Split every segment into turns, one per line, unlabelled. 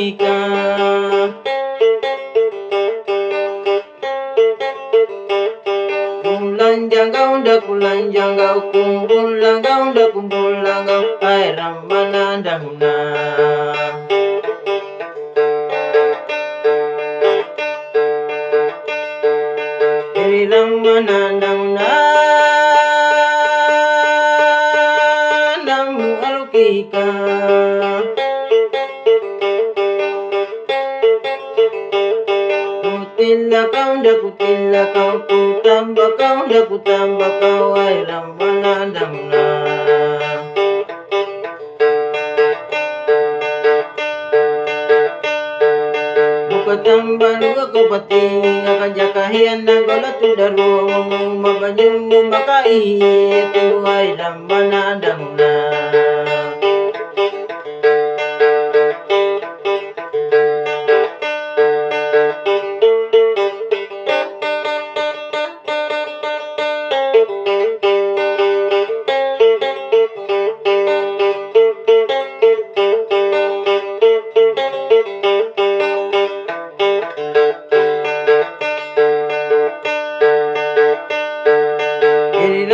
alukika. Kulanjangau nda kulanjangau, kumbulangau nda kumbulangau, ai ramana ndahuna. Ramana ndahuna, namu alukika. Kutila kau nda kutila kau, kutamba kau nda kutamba kau, ai ramana ndahuna. Bukatamba nuga kau pati, akan jakahian nanggola tudaru, mabanyumu makai, tu ai ramana ndahuna.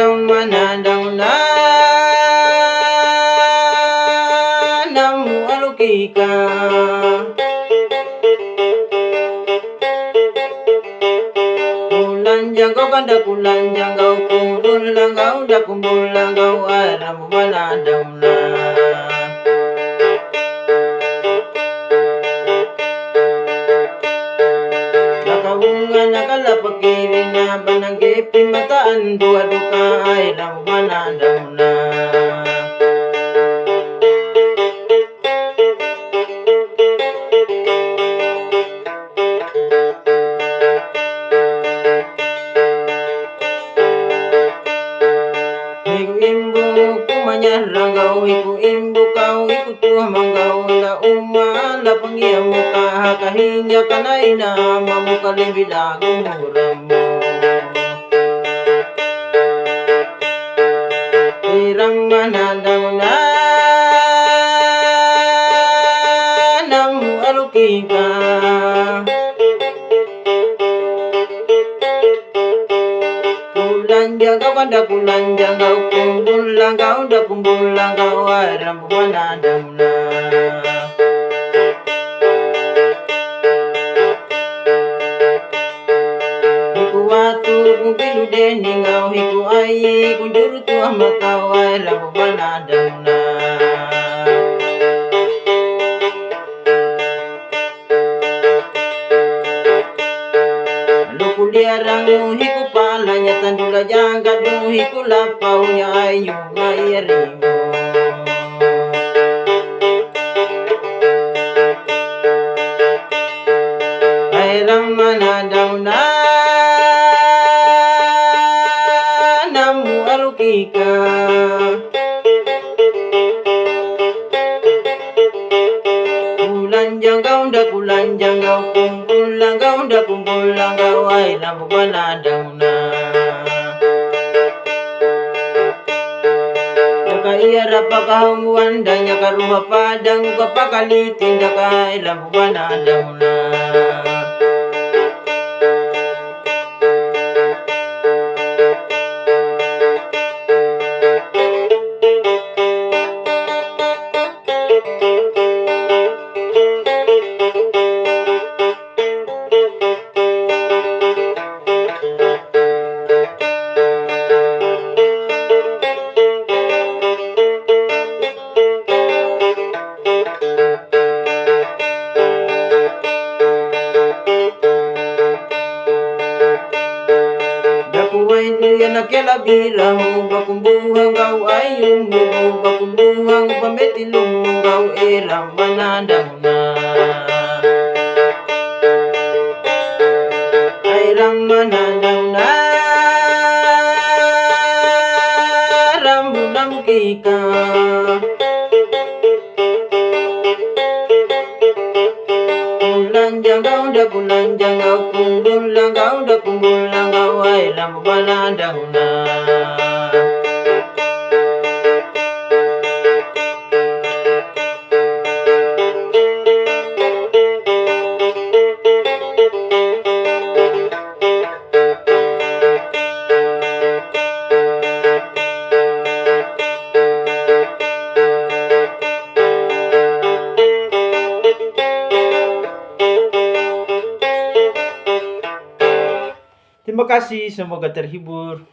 Ramana ndahuna, namu alukika. Kulanjangau kanda kulanjangau, kumbulangau nda kumbulangau, ai ramana ndahuna. Nakabunga nakalapakirina, bananggepi mataan dua duka, ai ramana ndahuna. Hiku imbu kumanyarangau, hiku imbu kau, hiku tuah manggau, la la pangia muka, kahinya kanaina, mamuka lebih lagu muramu. Ramana ndahuna, namu alukika. Kulanjangau kanda kulanjangau, kumbulangau nda kumbulangau, ai ramana ndahuna. Hiku watu kumpilu deningau, hiku ai kunjuru tuah makau, ai ramana ndahuna. Lukuliarangu hiku palanya, tandula janggadu hiku lapaunya, ai nyunga iarimu. Ai ramana ndahuna, namu alukika. Kulanjangau nda kulanjangau, kumbulangau nda kumbulangau, ai ramana ndahuna. Jaka iya rapakau andanya karuha padang, kapakalitin daka, ai ramana ndahuna. Nakela bilang bakumbuhang kau ayung bubu, bakumbuhang pametilung kau ramana ndahuna. Ai ramana ndahuna, rambu namukika. Kulanjangau nda kulanjangau, kumbulangau nda kumbulangau, ai ramana ndahuna.
kasih, semoga terhibur.